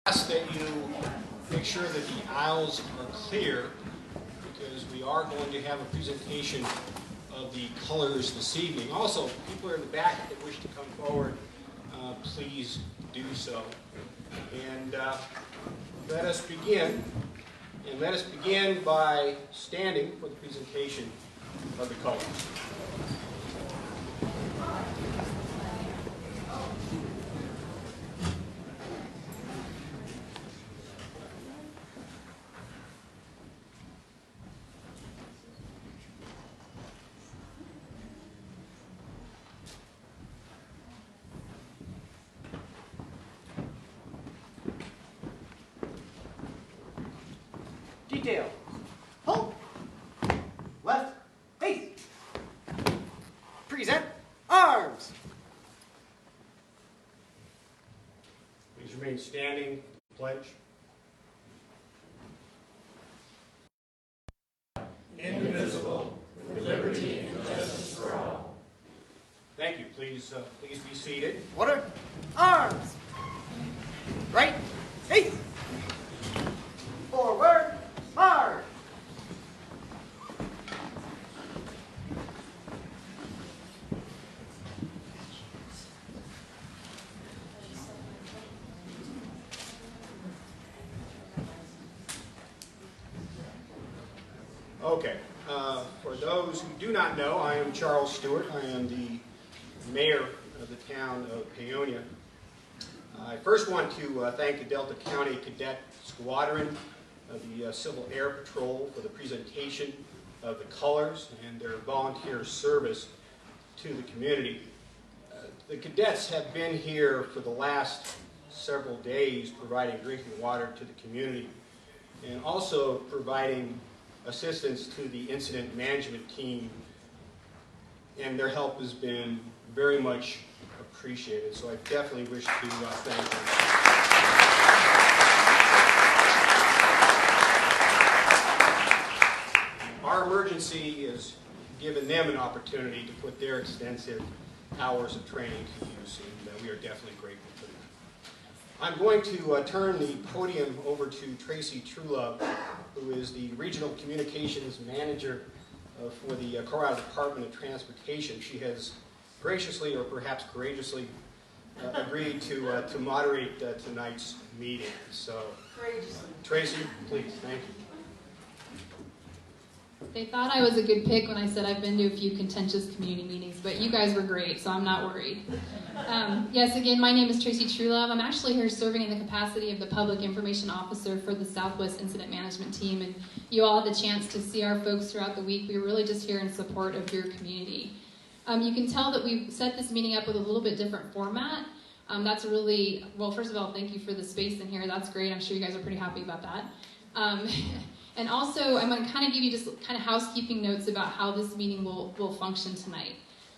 ask that you make sure that the aisles are clear because we are going to have a presentation of the colors this evening. Also, people are in the back that wish to come forward, please do so. And let us begin. And let us begin by standing for the presentation of the colors. Detail. Hold. Left. Face. Present. Arms. Please remain standing. Pledge. Indivisible, with liberty and justice for all. Thank you. Please be seated. Order. Arms. Right. Face. Forward. March. Okay. For those who do not know, I am Charles Stewart. I am the mayor of the town of Paonia. I first want to thank the Delta County Cadet Squadron of the Civil Air Patrol for the presentation of the colors and their volunteer service to the community. The cadets have been here for the last several days providing drinking water to the community and also providing assistance to the incident management team, and their help has been very much appreciated. So I definitely wish to thank them. Our emergency has given them an opportunity to put their extensive hours of training to use, and we are definitely grateful for that. I'm going to turn the podium over to Tracy Truelove, who is the Regional Communications Manager for the Colorado Department of Transportation. She has graciously, or perhaps courageously, agreed to moderate tonight's meeting. So, Tracy, please, thank you. They thought I was a good pick when I said I've been to a few contentious community meetings, but you guys were great, so I'm not worried. Yes, again, my name is Tracy Truelove. I'm actually here serving in the capacity of the Public Information Officer for the Southwest Incident Management Team, and you all had the chance to see our folks throughout the week. We were really just here in support of your community. You can tell that we've set this meeting up with a little bit different format. That's really, well, first of all, thank you for the space in here. That's great. I'm sure you guys are pretty happy about that. And also, I'm going to kind of give you just kind of housekeeping notes about how this meeting will function tonight.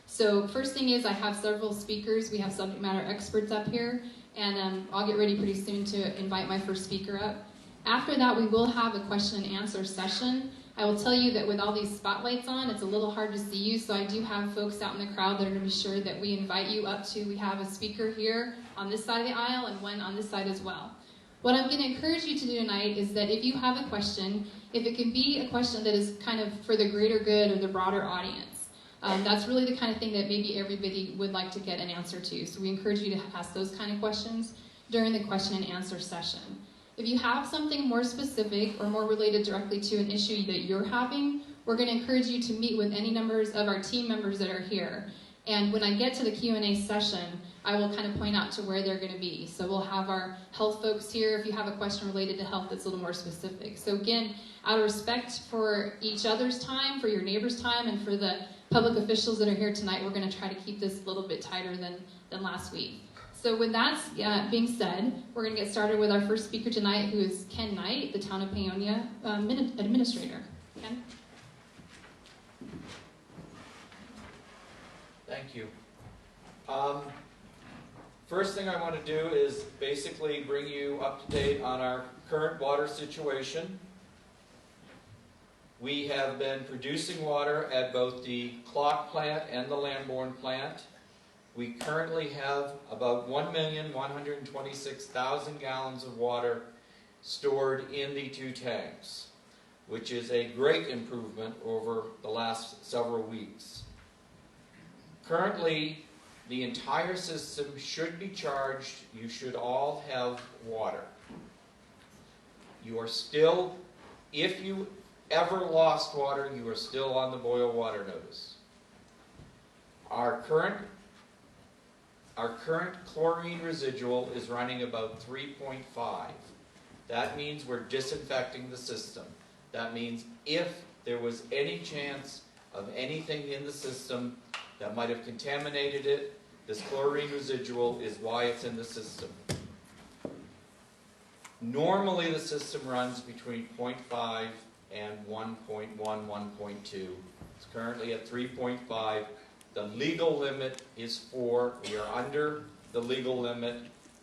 So first thing is I have several speakers. We have subject matter experts up here, and I'll get ready pretty soon to invite my first speaker up. After that, we will have a question and answer session. I will tell you that with all these spotlights on, it's a little hard to see you, so I do have folks out in the crowd that are going to be sure that we invite you up to. We have a speaker here on this side of the aisle and one on this side as well. What I'm going to encourage you to do tonight is that if you have a question, if it can be a question that is kind of for the greater good or the broader audience, that's really the kind of thing that maybe everybody would like to get an answer to. So we encourage you to ask those kind of questions during the question and answer session. If you have something more specific or more related directly to an issue that you're having, we're going to encourage you to meet with any numbers of our team members that are here. And when I get to the Q&A session, I will kind of point out to where they're going to be. So we'll have our health folks here if you have a question related to health that's a little more specific. So again, out of respect for each other's time, for your neighbor's time, and for the public officials that are here tonight, we're going to try to keep this a little bit tighter than last week. So with that being said, we're going to get started with our first speaker tonight, who is Ken Knight, the Town of Paonia Administrator. Ken? Thank you. First thing I want to do is basically bring you up to date on our current water situation. We have been producing water at both the Clock plant and the Lamborn plant. We currently have about 1,126,000 gallons of water stored in the 2 tanks, which is a great improvement over the last several weeks. Currently, the entire system should be charged. You should all have water. You are still, if you ever lost water, you are still on the boil water notice. Our current chlorine residual is running about 3.5. That means we're disinfecting the system. That means if there was any chance of anything in the system that might have contaminated it, this chlorine residual is why it's in the system. Normally the system runs between 0.5 and 1.1, 1.2. It's currently at 3.5. The legal limit is 4. We are under the legal limit,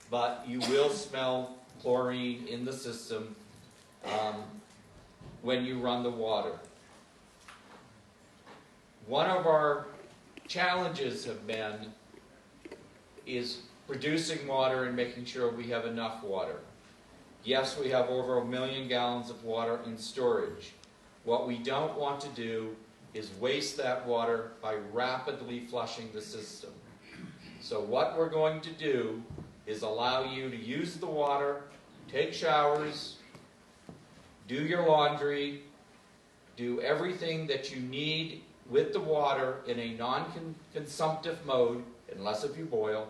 but you will smell chlorine in the system when you run the water. One of our challenges is producing water and making sure we have enough water. Yes, we have over 1 million gallons of water in storage. What we don't want to do is waste that water by rapidly flushing the system. So what we're going to do is allow you to use the water, take showers, do your laundry, do everything that you need with the water in a non-consumptive mode, unless if you boil,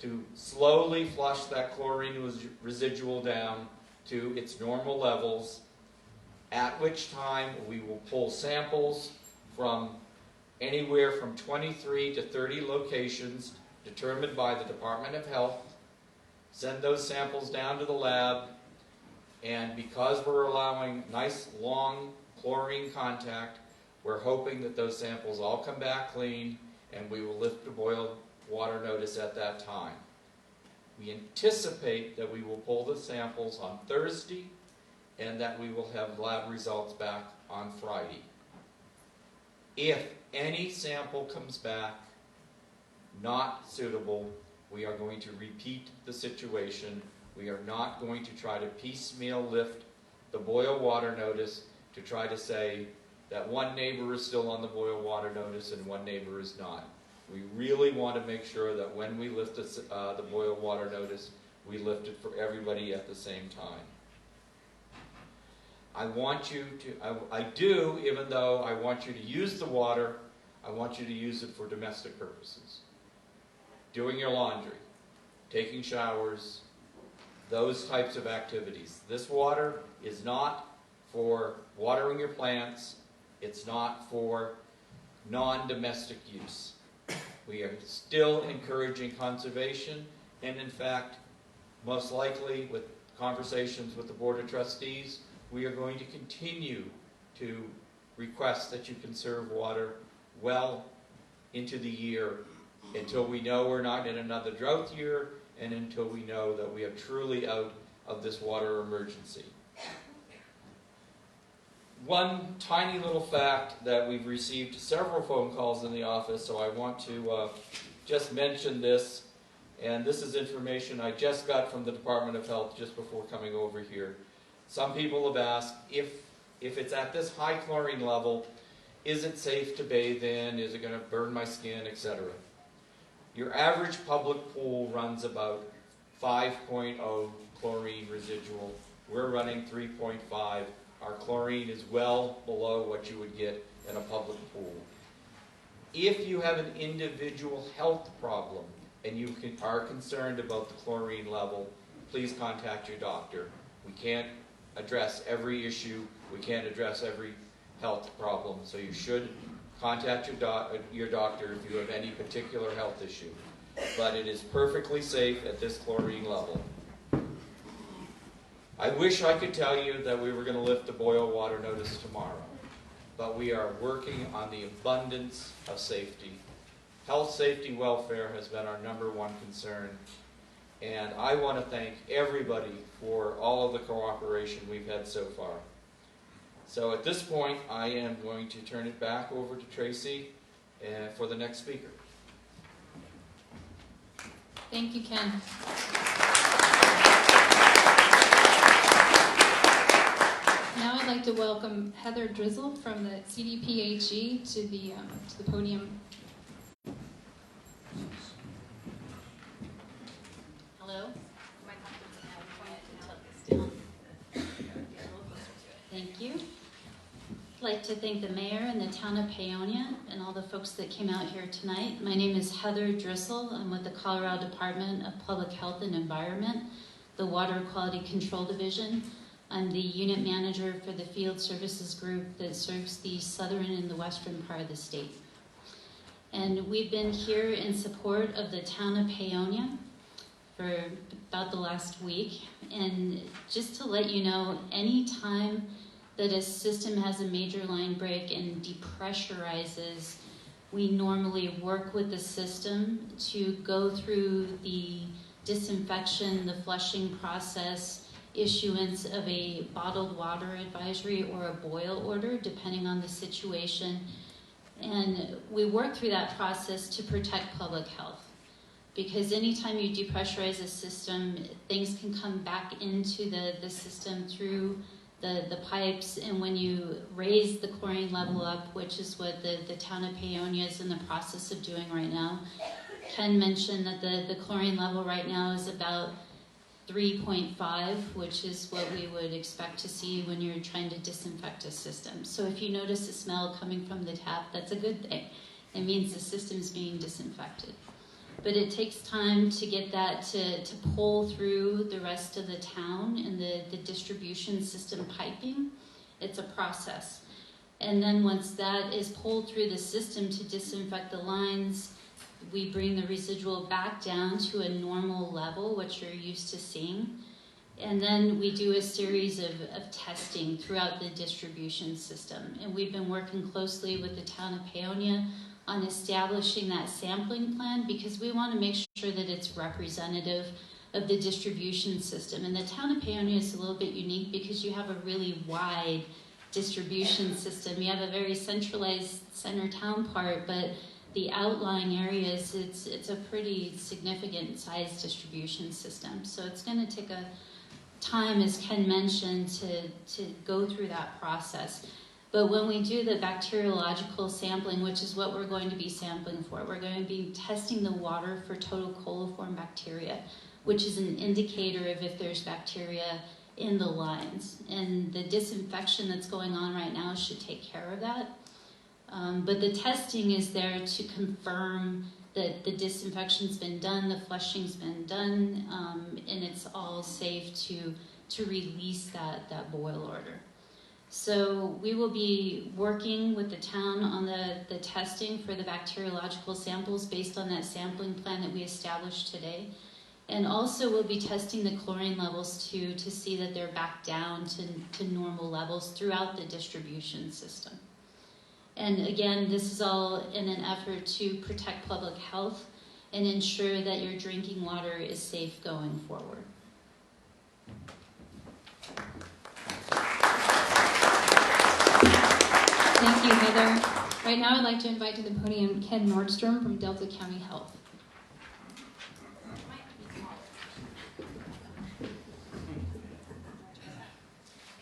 to slowly flush that chlorine residual down to its normal levels, at which time we will pull samples from anywhere from 23 to 30 locations determined by the Department of Health, send those samples down to the lab, and because we're allowing nice long chlorine contact, we're hoping that those samples all come back clean and we will lift the boil water notice at that time. We anticipate that we will pull the samples on Thursday and that we will have lab results back on Friday. If any sample comes back not suitable, we are going to repeat the situation. We are not going to try to piecemeal lift the boil water notice to try to say that one neighbor is still on the boil water notice and one neighbor is not. We really want to make sure that when we lift the boil water notice, we lift it for everybody at the same time. I want you to, I do, even though I want you to use the water, I want you to use it for domestic purposes. Doing your laundry, taking showers, those types of activities. This water is not for watering your plants. It's not for non-domestic use. We are still encouraging conservation, and in fact, most likely with conversations with the Board of Trustees, we are going to continue to request that you conserve water well into the year until we know we're not in another drought year and until we know that we are truly out of this water emergency. One tiny little fact that we've received several phone calls in the office, so I want to just mention this, and this is information I just got from the Department of Health just before coming over here. Some people have asked if it's at this high chlorine level, is it safe to bathe in, is it going to burn my skin, etc. Your average public pool runs about 5.0 chlorine residual. We're running 3.5. Our chlorine is well below what you would get in a public pool. If you have an individual health problem and you are concerned about the chlorine level, please contact your doctor. We can't address every issue. We can't address every health problem. So you should contact your doctor if you have any particular health issue. But it is perfectly safe at this chlorine level. I wish I could tell you that we were going to lift the boil water notice tomorrow, but we are working on the abundance of safety. Health, safety, welfare has been our #1 concern, and I want to thank everybody for all of the cooperation we've had so far. So at this point, I am going to turn it back over to Tracy for the next speaker. Thank you, Ken. Now I'd like to welcome Heather Drizzle from the CDPHE to the podium. Hello? Thank you. I'd like to thank the mayor and the town of Paonia and all the folks that came out here tonight. My name is Heather Drissel. I'm with the Colorado Department of Public Health and Environment, the Water Quality Control Division. I'm the unit manager for the field services group that serves the southern and the western part of the state. And we've been here in support of the town of Paonia for about the last week. And just to let you know, any time that a system has a major line break and depressurizes, we normally work with the system to go through the disinfection, the flushing process, issuance of a bottled water advisory or a boil order, depending on the situation. And we work through that process to protect public health. Because anytime you depressurize a system, things can come back into the system through the pipes, and when you raise the chlorine level up, which is what the town of Paonia is in the process of doing right now. Ken mentioned that the chlorine level right now is about 3.5, which is what we would expect to see when you're trying to disinfect a system. So if you notice a smell coming from the tap, that's a good thing. It means the system's being disinfected. But it takes time to get that to pull through the rest of the town and the distribution system piping. It's a process. And then once that is pulled through the system to disinfect the lines, we bring the residual back down to a normal level, which you're used to seeing. And then we do a series of testing throughout the distribution system. And we've been working closely with the town of Paonia on establishing that sampling plan, because we want to make sure that it's representative of the distribution system. And the town of Paonia is a little bit unique because you have a really wide distribution system. You have a very centralized center town part, but the outlying areas, it's a pretty significant size distribution system. So it's going to take a time, as Ken mentioned, to go through that process. But when we do the bacteriological sampling, which is what we're going to be sampling for, we're going to be testing the water for total coliform bacteria, which is an indicator of if there's bacteria in the lines. And the disinfection that's going on right now should take care of that. But the testing is there to confirm that the disinfection's been done, the flushing's been done, and it's all safe to release that boil order. So we will be working with the town on the testing for the bacteriological samples based on that sampling plan that we established today. And also we'll be testing the chlorine levels too, to see that they're back down to normal levels throughout the distribution system. And again, this is all in an effort to protect public health and ensure that your drinking water is safe going forward. Thank you, Heather. Right now I'd like to invite to the podium Ken Nordstrom from Delta County Health.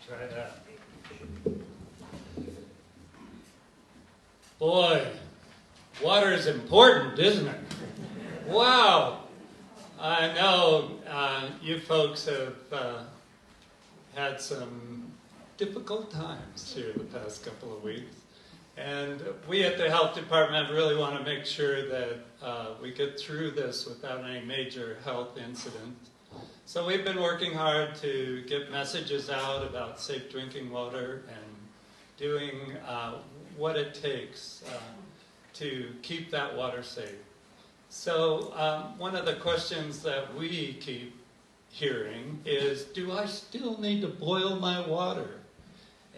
Try that. Boy, water is important, isn't it? Wow. I know you folks have had some difficult times here the past couple of weeks. And we at the health department really want to make sure that we get through this without any major health incidents. So we've been working hard to get messages out about safe drinking water and doing what it takes to keep that water safe. So one of the questions that we keep hearing is, do I still need to boil my water?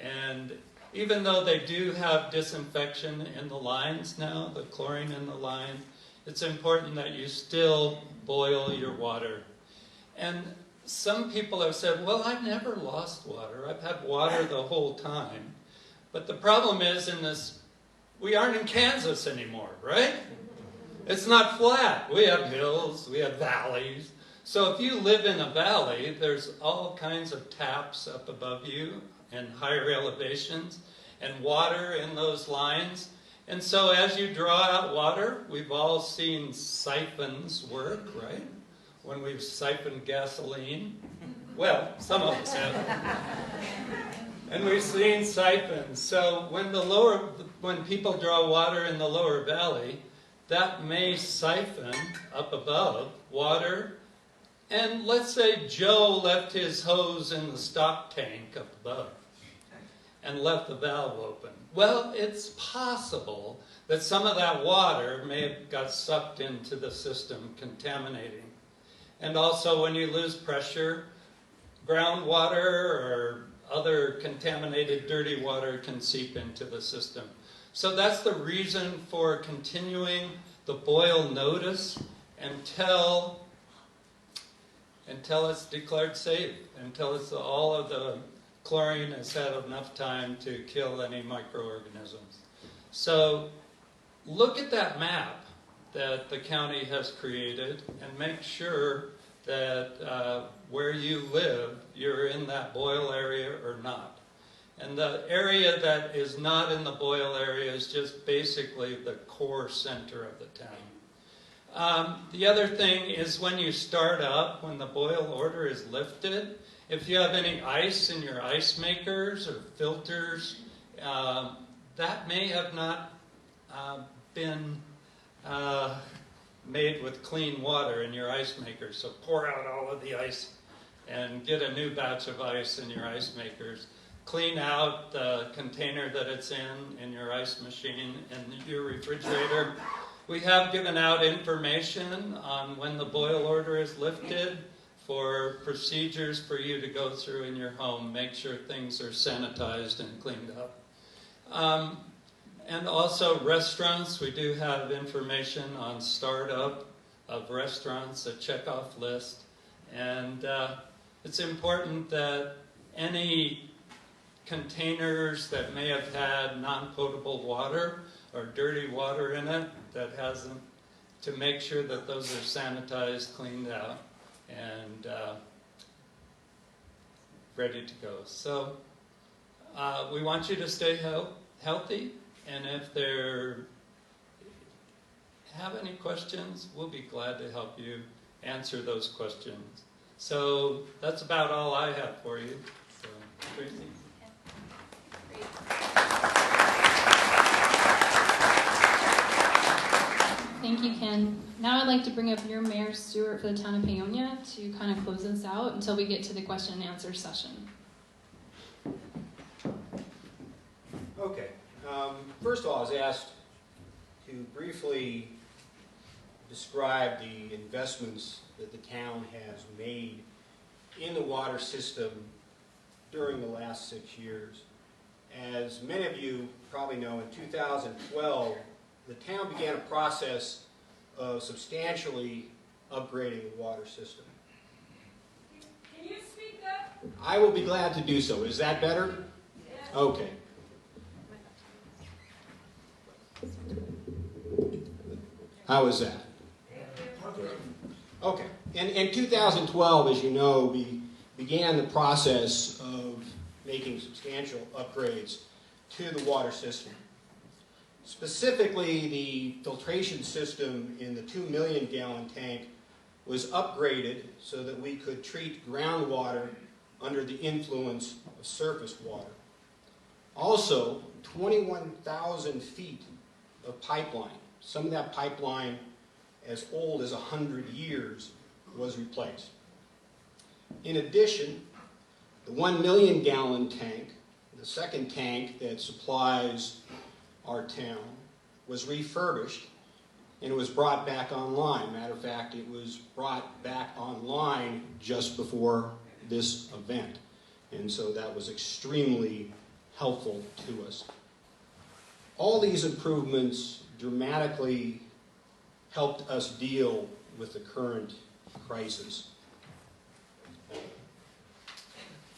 And even though they do have disinfection in the lines now, the chlorine in the line, it's important that you still boil your water. And some people have said, well, I've never lost water. I've had water the whole time. But the problem is in this, we aren't in Kansas anymore, right? It's not flat. We have hills, we have valleys. So if you live in a valley, there's all kinds of taps up above you and higher elevations and water in those lines. And so as you draw out water, we've all seen siphons work, right? When we've siphoned gasoline. Well, some of us have. And we've seen siphons. So when people draw water in the lower valley, that may siphon up above water. And let's say Joe left his hose in the stock tank up above and left the valve open. Well, it's possible that some of that water may have got sucked into the system, contaminating. And also when you lose pressure, groundwater or other contaminated dirty water can seep into the system. So that's the reason for continuing the boil notice until it's declared safe, until all of the chlorine has had enough time to kill any microorganisms. So look at that map that the county has created and make sure that where you live, you're in that boil area or not. And the area that is not in the boil area is just basically the core center of the town. The other thing is when you start up, when the boil order is lifted, if you have any ice in your ice makers or filters, that may have not been made with clean water in your ice maker. So pour out all of the ice and get a new batch of ice in your ice makers. Clean out the container that it's in your ice machine and your refrigerator. We have given out information on when the boil order is lifted for procedures for you to go through in your home. Make sure things are sanitized and cleaned up. And also restaurants, we do have information on startup of restaurants, a checkoff list. And it's important that any containers that may have had non-potable water or dirty water in it that hasn't, to make sure that those are sanitized, cleaned out, and ready to go. So we want you to stay healthy, and if there have any questions, we'll be glad to help you answer those questions. So that's about all I have for you. So, Tracy. Thank you, Ken. Now I'd like to bring up your Mayor Stewart for the town of Paonia to kind of close us out until we get to the question and answer session. Okay. First of all, I was asked to briefly describe the investments that the town has made in the water system during the last 6 years. As many of you probably know, in 2012, the town began a process of substantially upgrading the water system. Can you speak up? I will be glad to do so. Is that better? Yes. Okay. How is that? Okay. In 2012, as you know, we began the process of making substantial upgrades to the water system. Specifically, the filtration system in the 2 million gallon tank was upgraded so that we could treat groundwater under the influence of surface water. Also, 21,000 feet of pipeline, some of that pipeline as old as 100 years, was replaced. In addition, the 1 million gallon tank, the second tank that supplies our town, was refurbished and it was brought back online. Matter of fact, it was brought back online just before this event. And so that was extremely helpful to us. All these improvements dramatically helped us deal with the current crisis.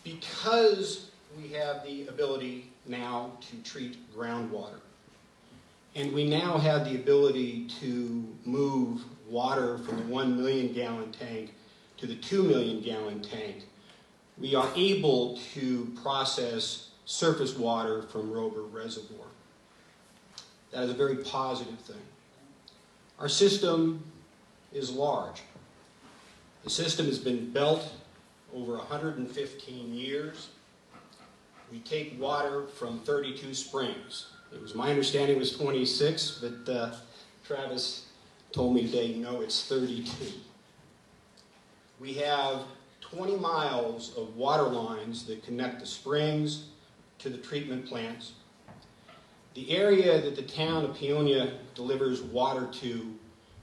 Because we have the ability now to treat groundwater, And we now have the ability to move water from the 1 million gallon tank to the 2 million gallon tank. We are able to process surface water from Rober Reservoir. That is a very positive thing. Our system is large. The system has been built over 115 years. We take water from 32 springs. It was my understanding it was 26, but Travis told me today, no, it's 32. We have 20 miles of water lines that connect the springs to the treatment plants. The area that the town of Paonia delivers water to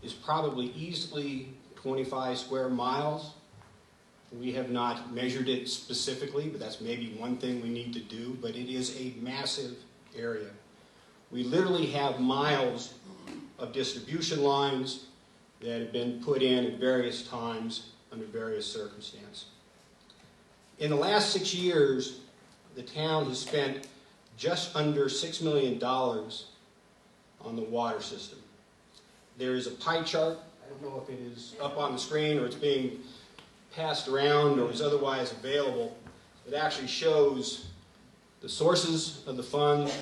is probably easily 25 square miles. We have not measured it specifically, but that's maybe one thing we need to do, but it is a massive area. We literally have miles of distribution lines that have been put in at various times under various circumstances. In the last 6 years, the town has spent just under $6 million on the water system. There is a pie chart. I don't know if it is up on the screen or it's being passed around or is otherwise available. It actually shows the sources of the fund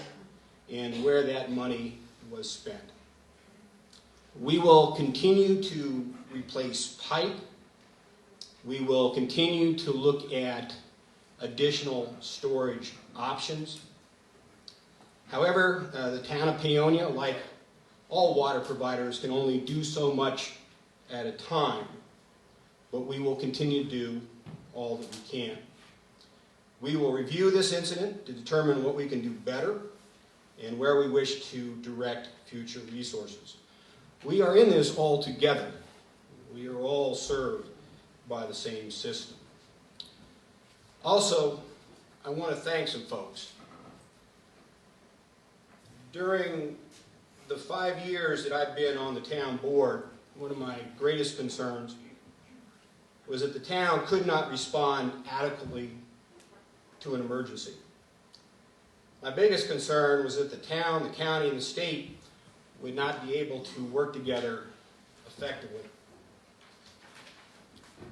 and where that money was spent. We will continue to replace pipe. We will continue to look at additional storage options. However, the town of Paonia, like all water providers, can only do so much at a time, but we will continue to do all that we can. We will review this incident to determine what we can do better and where we wish to direct future resources. We are in this all together. We are all served by the same system. Also, I want to thank some folks. During the 5 years that I've been on the town board, one of my greatest concerns was that the town could not respond adequately to an emergency. My biggest concern was that the town, the county, and the state would not be able to work together effectively.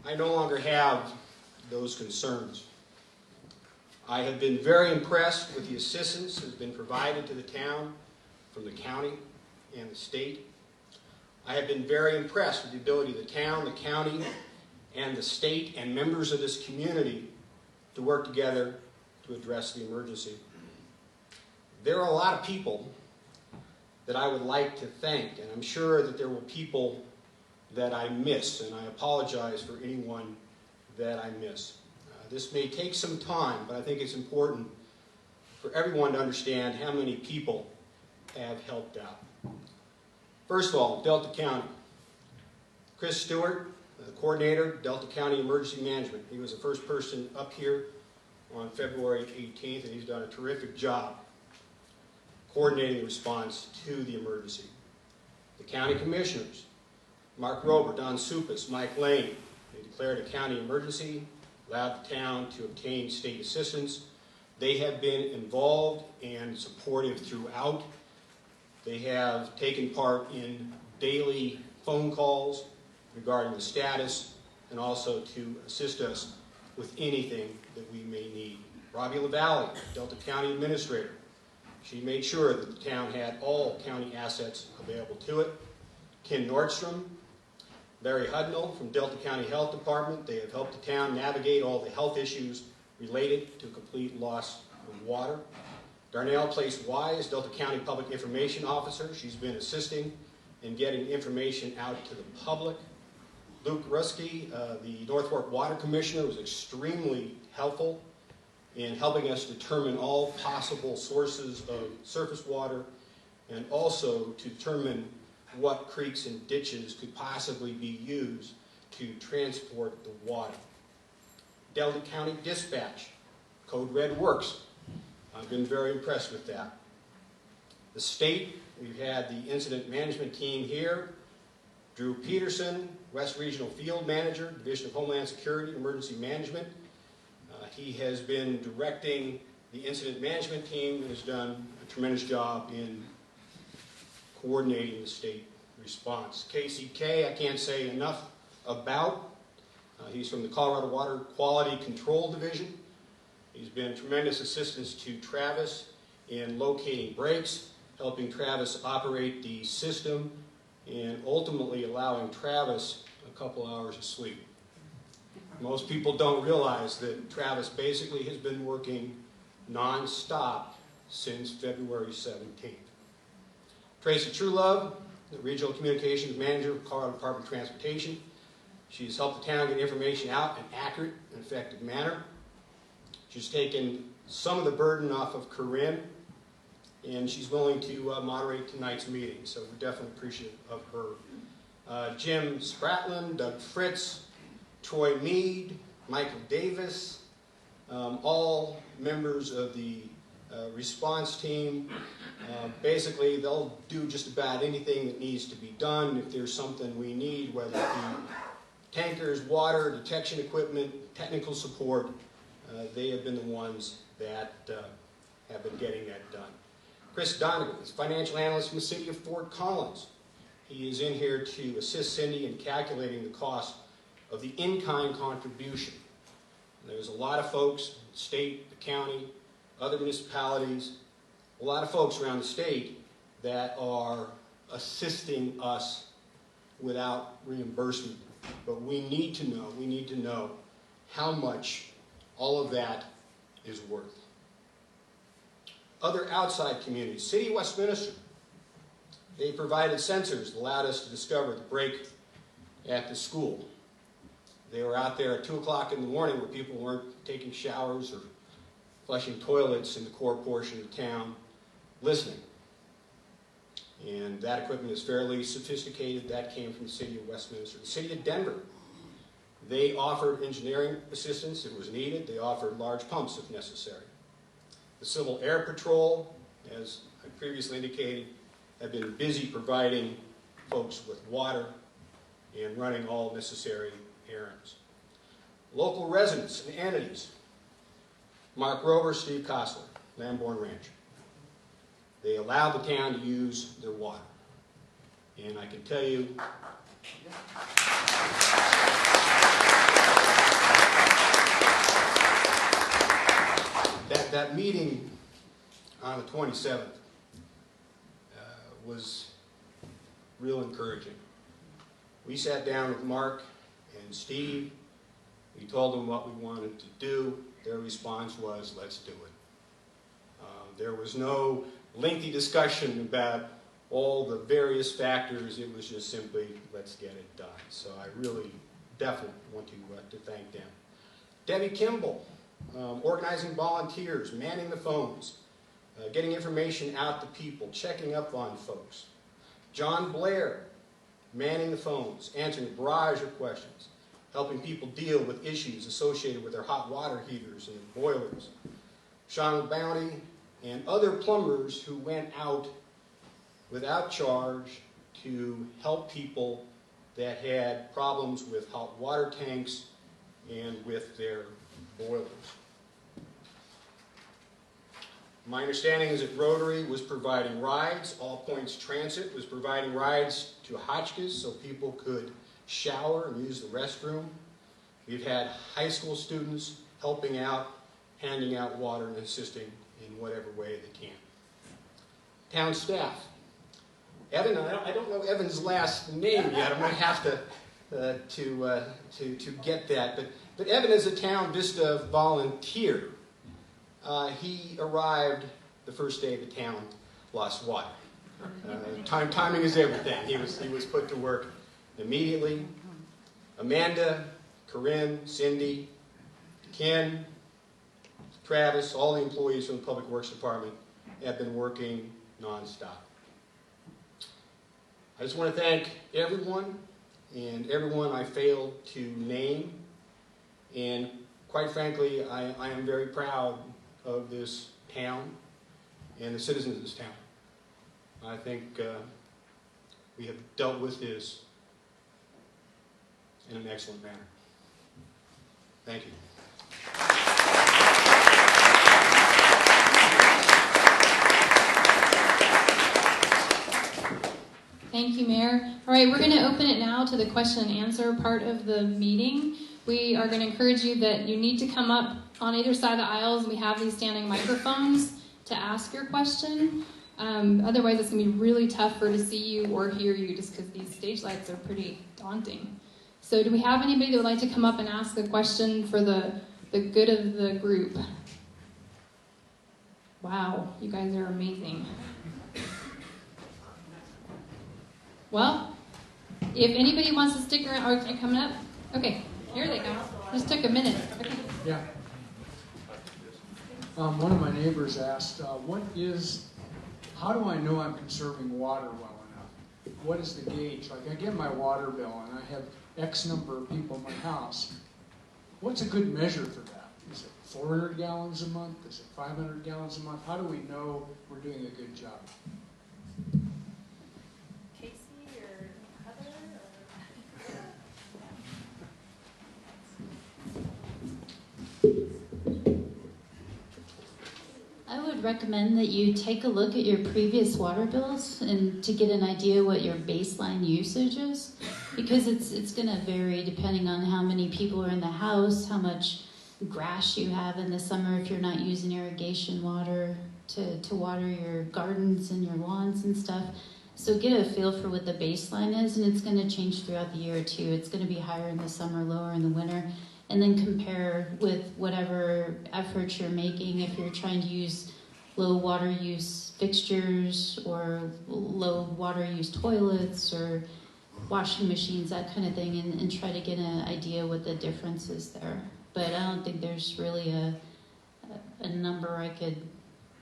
I no longer have those concerns. I have been very impressed with the assistance that has been provided to the town from the county and the state. I have been very impressed with the ability of the town, the county, and the state and members of this community to work together to address the emergency. There are a lot of people that I would like to thank, and I'm sure that there were people that I miss, and I apologize for anyone that I miss. This may take some time, but I think it's important for everyone to understand how many people have helped out. First of all, Delta County. Chris Stewart, the coordinator, Delta County Emergency Management. He was the first person up here on February 18th, and he's done a terrific job coordinating the response to the emergency. The county commissioners, Mark Rober, Don Supas, Mike Lane, they declared a county emergency, allowed the town to obtain state assistance. They have been involved and supportive throughout. They have taken part in daily phone calls regarding the status and also to assist us with anything that we may need. Robbie LaValle, Delta County Administrator. She made sure that the town had all county assets available to it. Ken Nordstrom, Larry Hudnall from Delta County Health Department. They have helped the town navigate all the health issues related to complete loss of water. Darnell Place Wise, Delta County Public Information Officer. She's been assisting in getting information out to the public. Luke Ruski, the North Fork Water Commissioner, was extremely helpful in helping us determine all possible sources of surface water and also to determine what creeks and ditches could possibly be used to transport the water. Delta County Dispatch, Code Red Works. I've been very impressed with that. The state, we've had the incident management team here. Drew Peterson, West Regional Field Manager, Division of Homeland Security, Emergency Management. He has been directing the incident management team and has done a tremendous job in coordinating the state response. KCK, I can't say enough about. He's from the Colorado Water Quality Control Division. He's been tremendous assistance to Travis in locating breaks, helping Travis operate the system, and ultimately allowing Travis a couple hours of sleep. Most people don't realize that Travis basically has been working non-stop since February 17th. Tracy Truelove, the Regional Communications Manager of Colorado Department of Transportation. She's helped the town get information out in an accurate and effective manner. She's taken some of the burden off of Corinne, and she's willing to moderate tonight's meeting, so we're definitely appreciative of her. Jim Spratlin, Doug Fritz, Troy Mead, Michael Davis, all members of the response team. Basically, they'll do just about anything that needs to be done. If there's something we need, whether it be tankers, water, detection equipment, technical support, they have been the ones that have been getting that done. Chris Donegan is financial analyst from the city of Fort Collins. He is in here to assist Cindy in calculating the cost of the in-kind contribution. There's a lot of folks, the state, the county, other municipalities, a lot of folks around the state that are assisting us without reimbursement. But we need to know how much all of that is worth. Other outside communities, City of Westminster, they provided sensors that allowed us to discover the break at the school. They were out there at 2 o'clock in the morning where people weren't taking showers or flushing toilets in the core portion of town, listening. And that equipment is fairly sophisticated. That came from the City of Westminster. The City of Denver, they offered engineering assistance if it was needed. They offered large pumps if necessary. The Civil Air Patrol, as I previously indicated, have been busy providing folks with water and running all necessary errands. Local residents and entities, Mark Rover, Steve Kostler, Lamborn Ranch. They allowed the town to use their water. And I can tell you, that meeting on the 27th was real encouraging. We sat down with Mark and Steve. We told them what we wanted to do. Their response was, let's do it. There was no lengthy discussion about all the various factors. It was just simply, let's get it done. So I really definitely want to thank them. Debbie Kimball, organizing volunteers, manning the phones, getting information out to people, checking up on folks. John Blair, manning the phones, answering a barrage of questions, helping people deal with issues associated with their hot water heaters and boilers. Sean Bounty and other plumbers who went out without charge to help people that had problems with hot water tanks and with their boilers. My understanding is that Rotary was providing rides. All Points Transit was providing rides to Hotchkiss so people could shower and use the restroom. We've had high school students helping out, handing out water and assisting in whatever way they can. Town staff. Evan, I don't know Evan's last name yet. I'm going to have to get that. But Evan is a Town Vista volunteer. He arrived the first day the town lost water. Timing is everything. He was put to work immediately. Amanda, Corinne, Cindy, Ken, Travis, all the employees from the Public Works Department have been working nonstop. I just want to thank everyone, and everyone I failed to name. And quite frankly, I am very proud of this town and the citizens of this town. I think we have dealt with this in an excellent manner. Thank you. Thank you, Mayor. All right, we're going to open it now to the question and answer part of the meeting. We are going to encourage you that you need to come up on either side of the aisles. We have these standing microphones to ask your question. Otherwise, it's going to be really tough to see you or hear you just because these stage lights are pretty daunting. So do we have anybody that would like to come up and ask a question for the good of the group? Wow, you guys are amazing. Well, if anybody wants to stick around, are they coming up? Okay, here they go. Just took a minute. Okay. Yeah. One of my neighbors asked, how do I know I'm conserving water well enough? What is the gauge? Like, I get my water bill and I have X number of people in my house. What's a good measure for that? Is it 400 gallons a month? Is it 500 gallons a month? How do we know we're doing a good job? Casey or Heather I would recommend that you take a look at your previous water bills and to get an idea what your baseline usage is, because it's going to vary depending on how many people are in the house, how much grass you have in the summer if you're not using irrigation water to water your gardens and your lawns and stuff. So get a feel for what the baseline is, and it's going to change throughout the year too. It's going to be higher in the summer, lower in the winter. And then compare with whatever efforts you're making. If you're trying to use low water use fixtures or low water use toilets or washing machines, that kind of thing, and try to get an idea what the difference is there. But I don't think there's really a number I could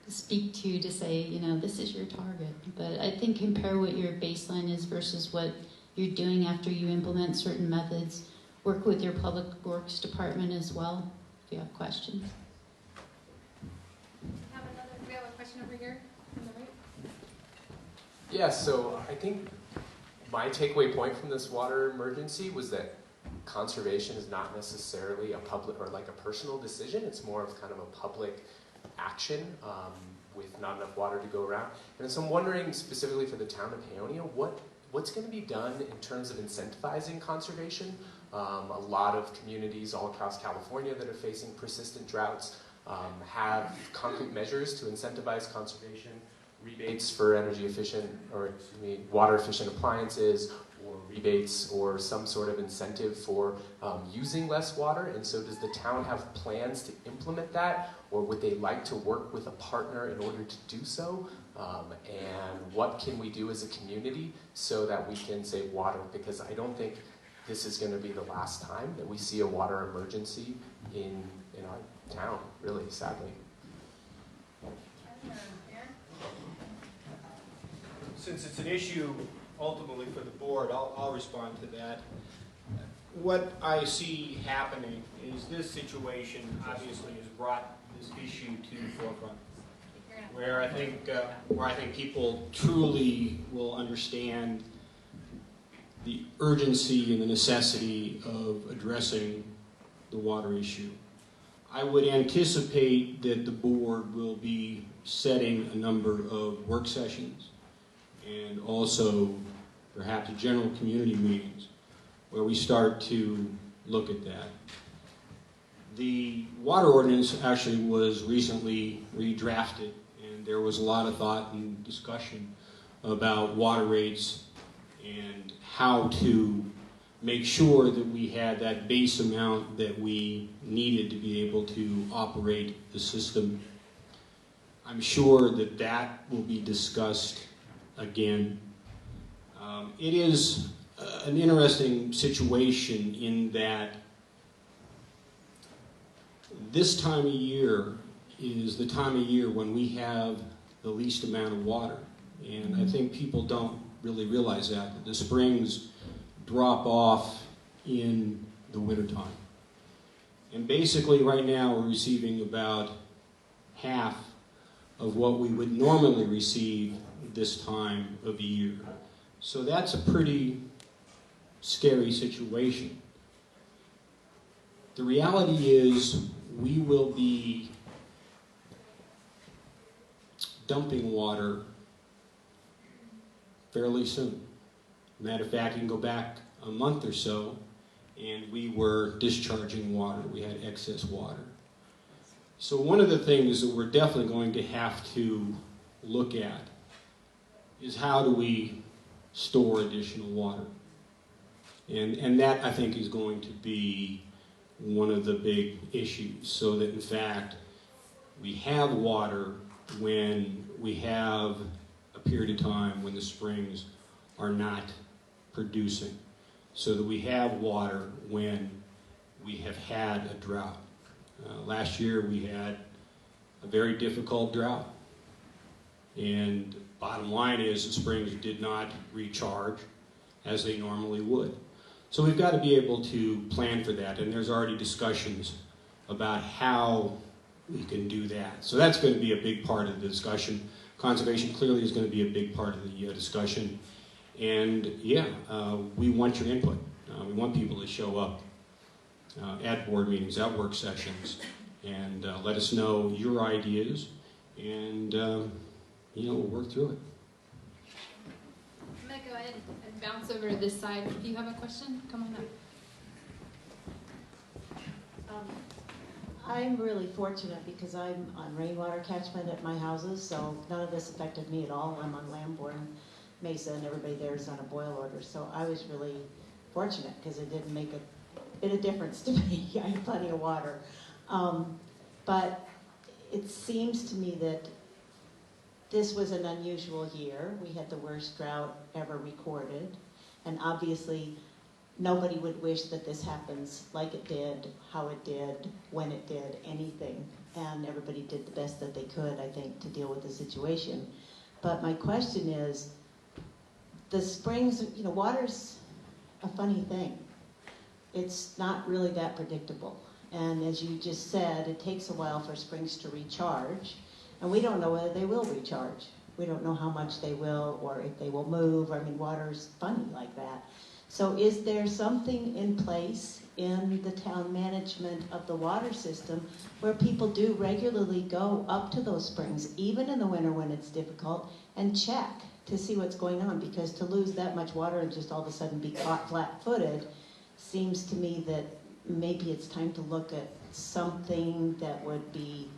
speak to say, this is your target. But I think compare what your baseline is versus what you're doing after you implement certain methods. Work with your public works department as well if you have questions. We have a question over here on the right. Yeah, so I think my takeaway point from this water emergency was that conservation is not necessarily a public or like a personal decision. It's more of kind of a public action with not enough water to go around. And so I'm wondering specifically for the town of Paonia, what's going to be done in terms of incentivizing conservation? A lot of communities all across California that are facing persistent droughts have concrete measures to incentivize conservation, rebates for energy efficient or water efficient appliances, or rebates or some sort of incentive for using less water. And so does the town have plans to implement that, or would they like to work with a partner in order to do so? And what can we do as a community so that we can save water? Because I don't think this is going to be the last time that we see a water emergency in our town, really, sadly. Since it's an issue ultimately for the board, I'll respond to that. What I see happening is this situation obviously has brought this issue to the forefront, where I think people truly will understand the urgency and the necessity of addressing the water issue. I would anticipate that the board will be setting a number of work sessions and also perhaps general community meetings where we start to look at that. The water ordinance actually was recently redrafted, and there was a lot of thought and discussion about water rates and how to make sure that we had that base amount that we needed to be able to operate the system. I'm sure that that will be discussed again. It is an interesting situation in that this time of year is the time of year when we have the least amount of water. And I think people don't really realize that the springs drop off in the wintertime. And basically right now we're receiving about half of what we would normally receive this time of the year. So that's a pretty scary situation. The reality is we will be dumping water fairly soon. Matter of fact, you can go back a month or so, and we were discharging water. We had excess water. So one of the things that we're definitely going to have to look at is how do we store additional water? And that, I think, is going to be one of the big issues, so that, in fact, we have water when we have a period of time when the springs are not producing, so that we have water when we have had a drought. Last year we had a very difficult drought, and bottom line is the springs did not recharge as they normally would. So we've got to be able to plan for that, and there's already discussions about how we can do that. So that's going to be a big part of the discussion. Conservation clearly is going to be a big part of the discussion. And yeah, we want your input. We want people to show up at board meetings, at work sessions, and let us know your ideas, and we'll work through it. I'm going to go ahead and bounce over to this side. If you have a question, come on up. I'm really fortunate because I'm on rainwater catchment at my houses, so none of this affected me at all. I'm on Lambourne Mesa, and everybody there is on a boil order, so I was really fortunate because it didn't make a bit of difference to me. I had plenty of water. But it seems to me that this was an unusual year. We had the worst drought ever recorded, and obviously nobody would wish that this happens like it did, how it did, when it did, anything. And everybody did the best that they could, I think, to deal with the situation. But my question is, the springs, water's a funny thing. It's not really that predictable. And as you just said, it takes a while for springs to recharge. And we don't know whether they will recharge. We don't know how much they will or if they will move. Water's funny like that. So is there something in place in the town management of the water system where people do regularly go up to those springs, even in the winter when it's difficult, and check to see what's going on? Because to lose that much water and just all of a sudden be caught flat-footed seems to me that maybe it's time to look at something that would be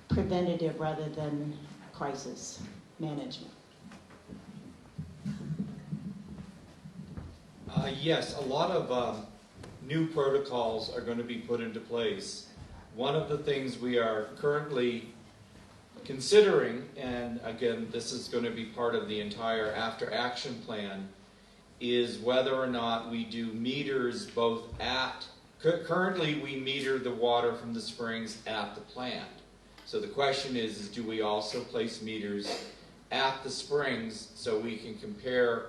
preventative rather than crisis management. Yes, a lot of new protocols are going to be put into place. One of the things we are currently considering, and again, this is going to be part of the entire after action plan, is whether or not we do meters both at, currently we meter the water from the springs at the plant. So the question is do we also place meters at the springs so we can compare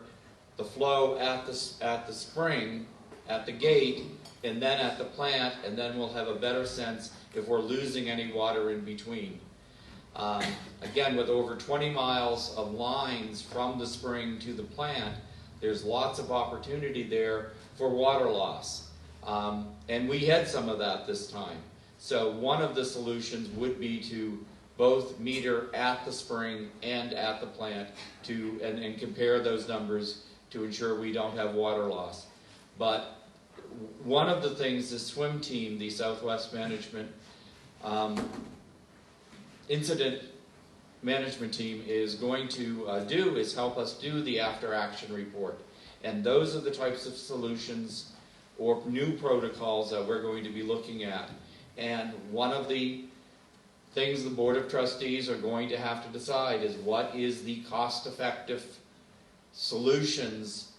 the flow at the spring, at the gate, and then at the plant, and then we'll have a better sense if we're losing any water in between. Again, with over 20 miles of lines from the spring to the plant, there's lots of opportunity there for water loss. And we had some of that this time. So one of the solutions would be to both meter at the spring and at the plant and compare those numbers to ensure we don't have water loss. But one of the things the swim team, the Southwest Management Incident Management Team is going to do is help us do the after action report. And those are the types of solutions or new protocols that we're going to be looking at. And one of the things the Board of Trustees are going to have to decide is what is the cost-effective solutions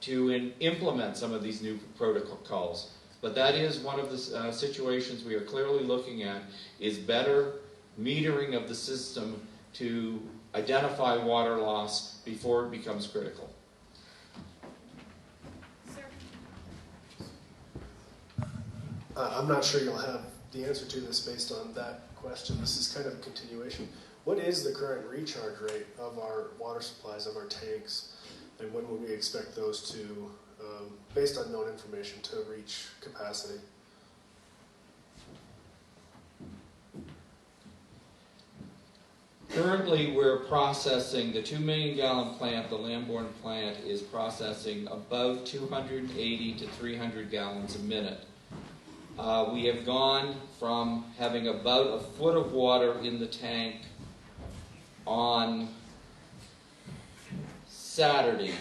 to implement some of these new protocols. But that is one of the situations we are clearly looking at, is better metering of the system to identify water loss before it becomes critical. I'm not sure you'll have the answer to this based on that question. This is kind of a continuation. What is the current recharge rate of our water supplies, of our tanks, and when will we expect those to, based on known information, to reach capacity? Currently, we're processing, the 2 million gallon plant, the Lamborn plant, is processing about 280 to 300 gallons a minute. We have gone from having about a foot of water in the tank on Saturday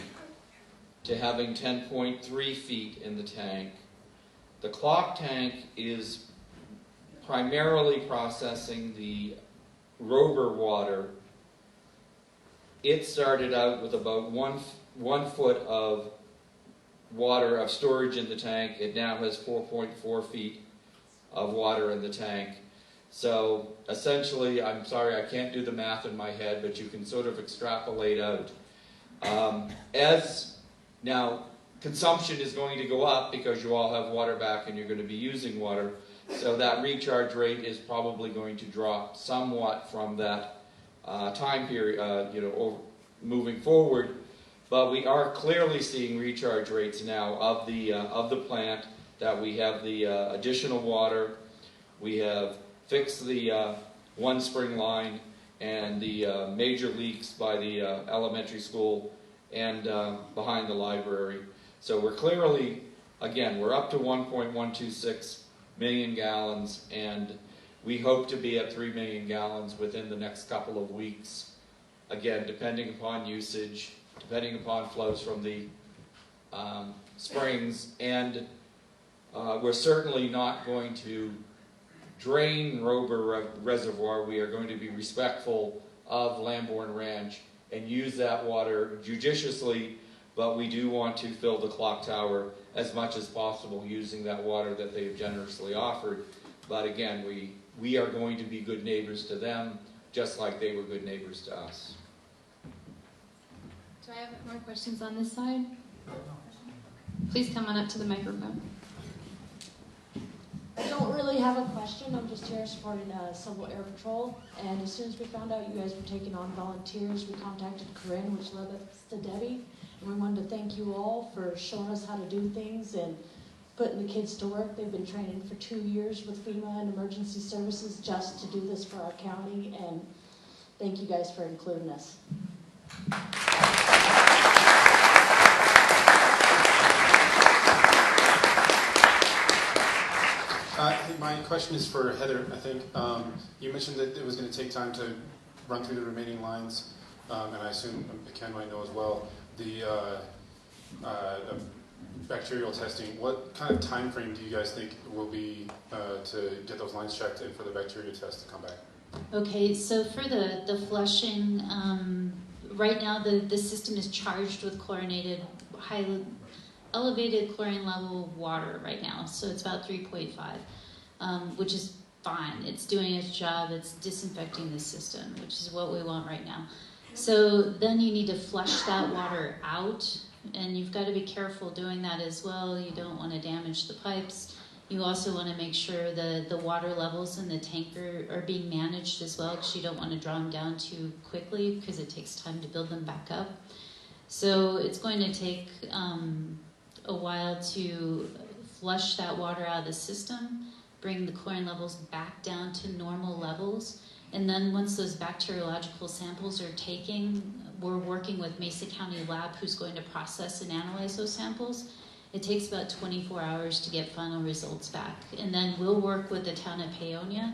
to having 10.3 feet in the tank. The clock tank is primarily processing the Rober water. It started out with about one foot of water of storage in the tank. It now has 4.4 feet of water in the tank. So essentially, I'm sorry, I can't do the math in my head, but you can sort of extrapolate out. As now, consumption is going to go up because you all have water back and you're going to be using water. So that recharge rate is probably going to drop somewhat from that time period, moving forward. But we are clearly seeing recharge rates now of the plant, that we have the additional water. We have fixed the one spring line and the major leaks by the elementary school and behind the library. So we're clearly, again, we're up to 1.126 million gallons, and we hope to be at 3 million gallons within the next couple of weeks. Again, depending upon usage, depending upon flows from the springs, and we're certainly not going to drain Rober Reservoir. We are going to be respectful of Lamborn Ranch and use that water judiciously, but we do want to fill the clock tower as much as possible using that water that they've generously offered. But again, we are going to be good neighbors to them, just like they were good neighbors to us. Do I have more questions on this side? Please come on up to the microphone. I don't really have a question. I'm just here supporting Civil Air Patrol. And as soon as we found out you guys were taking on volunteers, we contacted Corinne, which led us to Debbie. And we wanted to thank you all for showing us how to do things and putting the kids to work. They've been training for 2 years with FEMA and emergency services just to do this for our county. And thank you guys for including us. My question is for Heather, I think. You mentioned that it was going to take time to run through the remaining lines, and I assume Ken might know as well. The bacterial testing, what kind of time frame do you guys think will be to get those lines checked and for the bacteria test to come back? Okay, so for the flushing, right now the system is charged with chlorinated, highly elevated chlorine level water right now, so it's about 3.5, which is fine. It's doing its job. It's disinfecting the system, which is what we want right now. So then you need to flush that water out, and you've got to be careful doing that as well. You don't want to damage the pipes. You also want to make sure the water levels in the tanker are being managed as well, because you don't want to draw them down too quickly because it takes time to build them back up. So it's going to take a while to flush that water out of the system, bring the chlorine levels back down to normal levels. And then once those bacteriological samples are taken, we're working with Mesa County Lab, who's going to process and analyze those samples. It takes about 24 hours to get final results back. And then we'll work with the town of Paonia,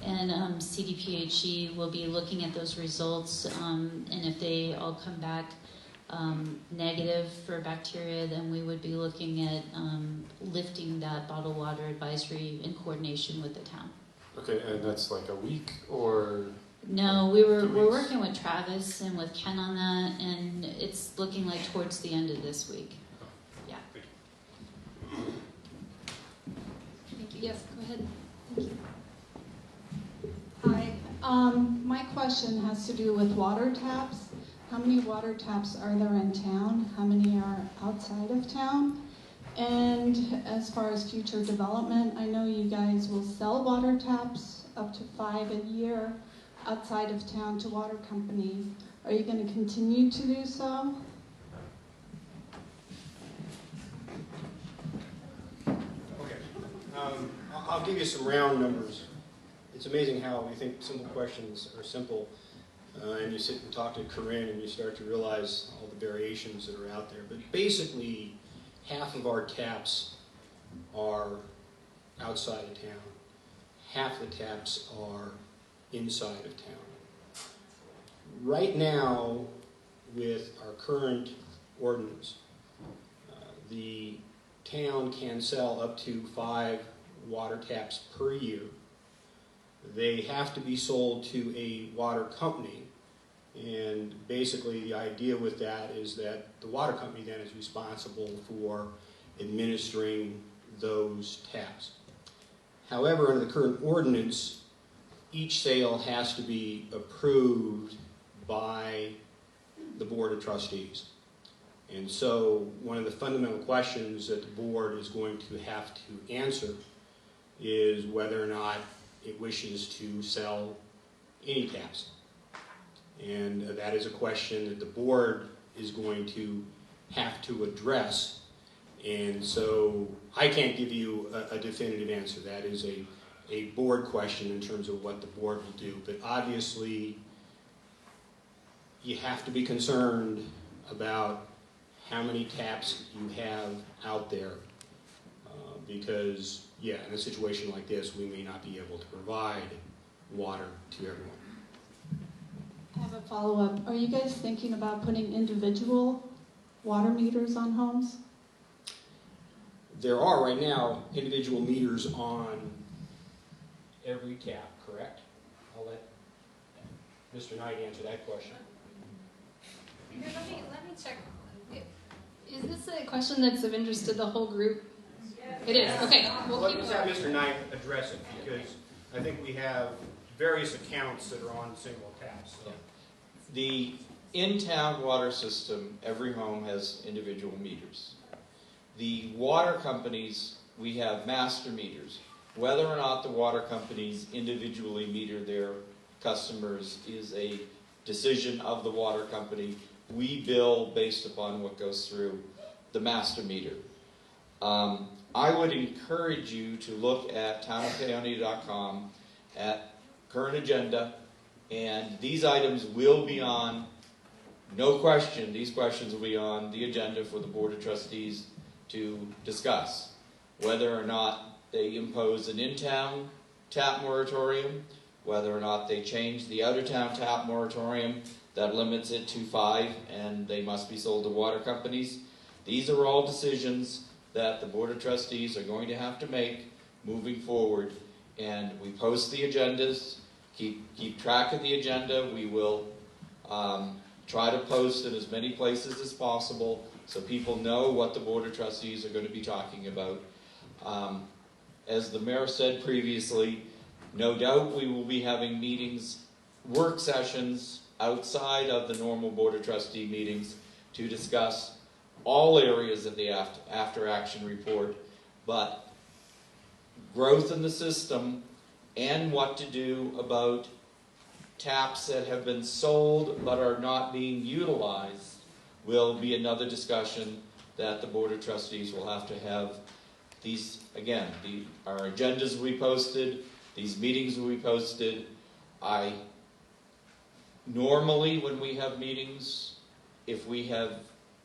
and CDPHE will be looking at those results, and if they all come back negative for bacteria, then we would be looking at lifting that bottled water advisory in coordination with the town. Okay, and that's like a week or? No, we're working with Travis and with Ken on that, and it's looking like towards the end of this week. Yeah. Thank you. Yes, go ahead. Thank you. Hi. My question has to do with water taps. How many water taps are there in town? How many are outside of town? And as far as future development, I know you guys will sell water taps, up to 5 a year, outside of town to water companies. Are you going to continue to do so? Okay. I'll give you some round numbers. It's amazing how we think simple questions are simple. and you sit and talk to Corinne and you start to realize all the variations that are out there. But basically, half of our taps are outside of town. Half the taps are inside of town. Right now, with our current ordinance, the town can sell up to 5 water taps per year. They have to be sold to a water company, and basically the idea with that is that the water company then is responsible for administering those taps. However, under the current ordinance, each sale has to be approved by the Board of Trustees. And so one of the fundamental questions that the board is going to have to answer is whether or not it wishes to sell any taps. And that is a question that the board is going to have to address. And so I can't give you a definitive answer. That is a board question in terms of what the board will do. But obviously, you have to be concerned about how many taps you have out there. Because, yeah, in a situation like this, we may not be able to provide water to everyone. I have a follow-up. Are you guys thinking about putting individual water meters on homes? There are right now individual meters on every tap, correct? I'll let Mr. Knight answer that question. Here, let me check. Is this a question that's of interest to the whole group? It is. Okay. We'll keep Let's have Mr. Knight address it, because I think we have various accounts that are on single taps. So. The in-town water system, every home has individual meters. The water companies, we have master meters. Whether or not the water companies individually meter their customers is a decision of the water company. We bill based upon what goes through the master meter. I would encourage you to look at townofpaonia.com at current agenda, and these items will be on, no question, these questions will be on the agenda for the Board of Trustees to discuss. Whether or not they impose an in-town tap moratorium, whether or not they change the out-of-town tap moratorium that limits it to 5 and they must be sold to water companies. These are all decisions that the Board of Trustees are going to have to make moving forward. And we post the agendas, keep track of the agenda. We will try to post in as many places as possible so people know what the Board of Trustees are going to be talking about. As the mayor said previously, no doubt we will be having meetings, work sessions outside of the normal Board of Trustee meetings to discuss all areas of the after action report, but growth in the system and what to do about taps that have been sold but are not being utilized will be another discussion that the Board of Trustees will have to have. These, again, our agendas will be posted, these meetings will be posted. Normally when we have meetings, if we have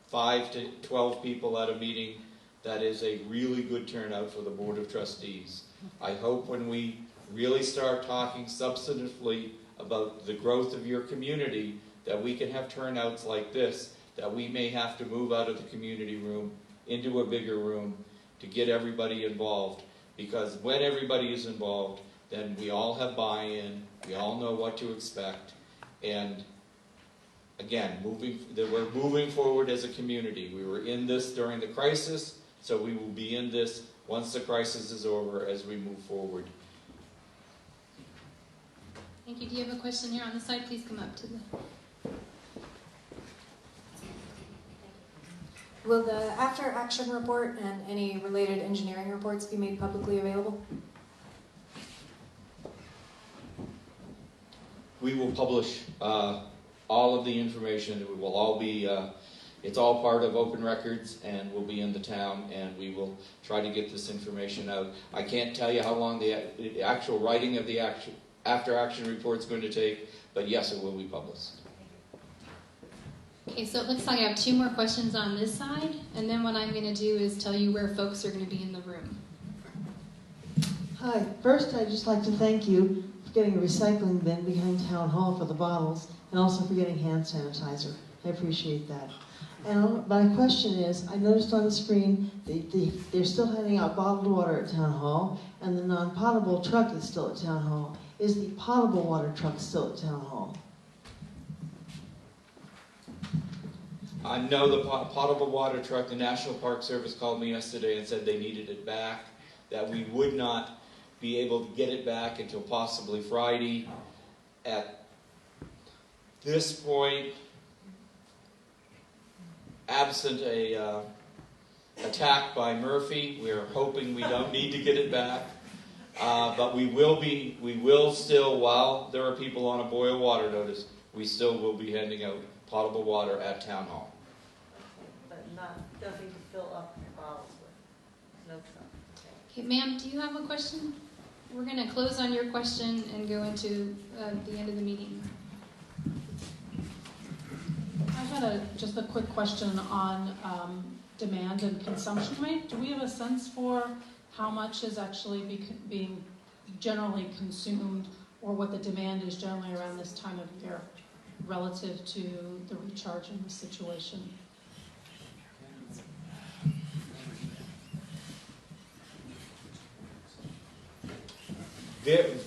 5 to 12 people at a meeting, that is a really good turnout for the Board of Trustees. I hope when we really start talking substantively about the growth of your community, that we can have turnouts like this, that we may have to move out of the community room into a bigger room to get everybody involved. Because when everybody is involved, then we all have buy-in, we all know what to expect, and again, we're moving forward as a community. We were in this during the crisis, so we will be in this once the crisis is over as we move forward. Thank you. Do you have a question here on the side? Please come up to the... Will the after action report and any related engineering reports be made publicly available? We will publish all of the information. It will all be, it's all part of open records and will be in the town, and we will try to get this information out. I can't tell you how long the actual writing of the after-action report's going to take, but yes, it will be published. Okay, so it looks like I have 2 more questions on this side, and then what I'm going to do is tell you where folks are going to be in the room. Hi, first I'd just like to thank you for getting a recycling bin behind Town Hall for the bottles, and also for getting hand sanitizer. I appreciate that. And my question is, I noticed on the screen they're still handing out bottled water at Town Hall, and the non-potable truck is still at Town Hall. Is the potable water truck still at Town Hall? No, the potable water truck, the National Park Service called me yesterday and said they needed it back, that we would not be able to get it back until possibly Friday. At this point, absent a attack by Murphy, we're hoping we don't need to get it back. But we will still, while there are people on a boil water notice, we still will be handing out potable water at Town Hall. But nothing to fill up bottles with. No truck. Okay, ma'am, do you have a question? We're going to close on your question and go into the end of the meeting. I had just a quick question on demand and consumption rate. Do we have a sense for how much is actually being generally consumed, or what the demand is generally around this time of year relative to the recharging situation?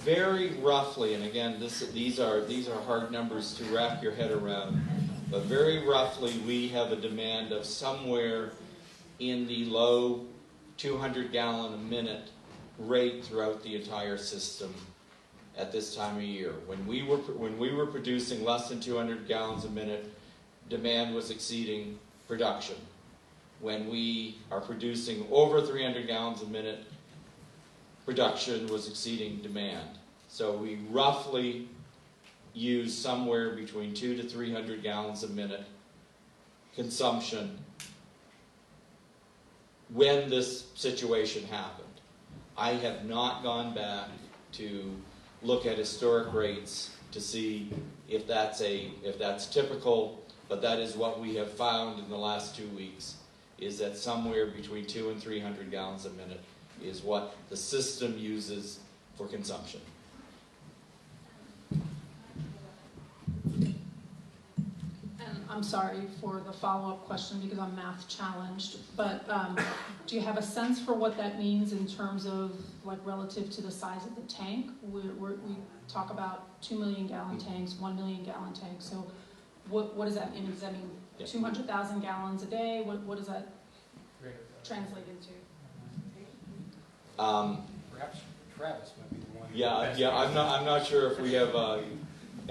Very roughly, and again, these are hard numbers to wrap your head around, but very roughly we have a demand of somewhere in the low 200 gallon a minute rate throughout the entire system at this time of year. When we were producing less than 200 gallons a minute, demand was exceeding production. When we are producing over 300 gallons a minute, production was exceeding demand. So we roughly use somewhere between 200 to 300 gallons a minute consumption when this situation happened. I have not gone back to look at historic rates to see if that's typical, but that is what we have found in the last 2 weeks, is that somewhere between 200 and 300 gallons a minute is what the system uses for consumption. And I'm sorry for the follow-up question because I'm math challenged, but do you have a sense for what that means in terms of, like, relative to the size of the tank? We talk about 2 million gallon tanks, 1 million gallon tanks. So what does that mean? Does that mean 200,000 gallons a day? What does that translate into? Perhaps Travis might be the one. Yeah. I'm not sure if we have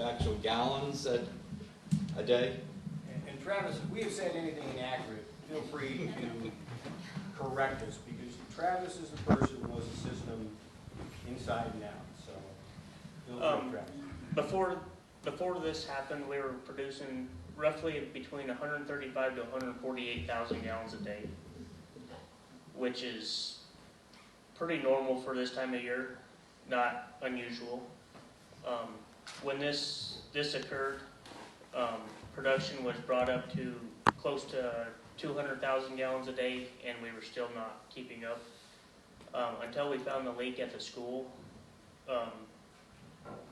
actual gallons a day. And Travis, if we have said anything inaccurate, feel free to correct us, because Travis is the person who knows the system inside and out. So, feel free, Travis. Before this happened, we were producing roughly between 135 to 148,000 gallons a day, which is pretty normal for this time of year, not unusual. When this occurred, production was brought up to close to 200,000 gallons a day, and we were still not keeping up until we found the leak at the school,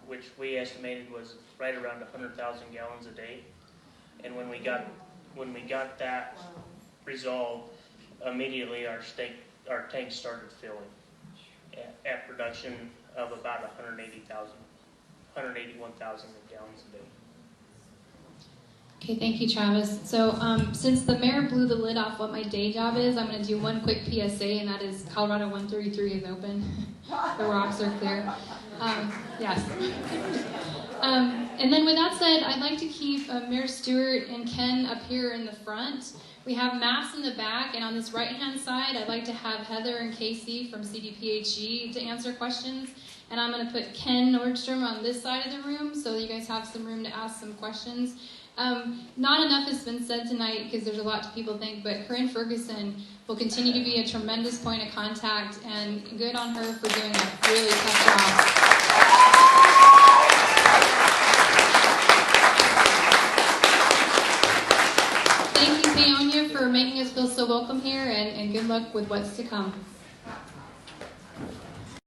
which we estimated was right around 100,000 gallons a day. And when we got that resolved, immediately our tanks started filling at production of about 181,000 gallons a day. Okay, thank you, Travis. So since the mayor blew the lid off what my day job is, I'm going to do one quick PSA, and that is Colorado 133 is open. The rocks are clear. Yes. And then with that said, I'd like to keep Mayor Stewart and Ken up here in the front. We have maps in the back, and on this right-hand side, I'd like to have Heather and Casey from CDPHE to answer questions. And I'm going to put Ken Nordstrom on this side of the room so that you guys have some room to ask some questions. Not enough has been said tonight because there's a lot to people think, but Corinne Ferguson will continue to be a tremendous point of contact, and good on her for doing a really tough job. luck with what's to come.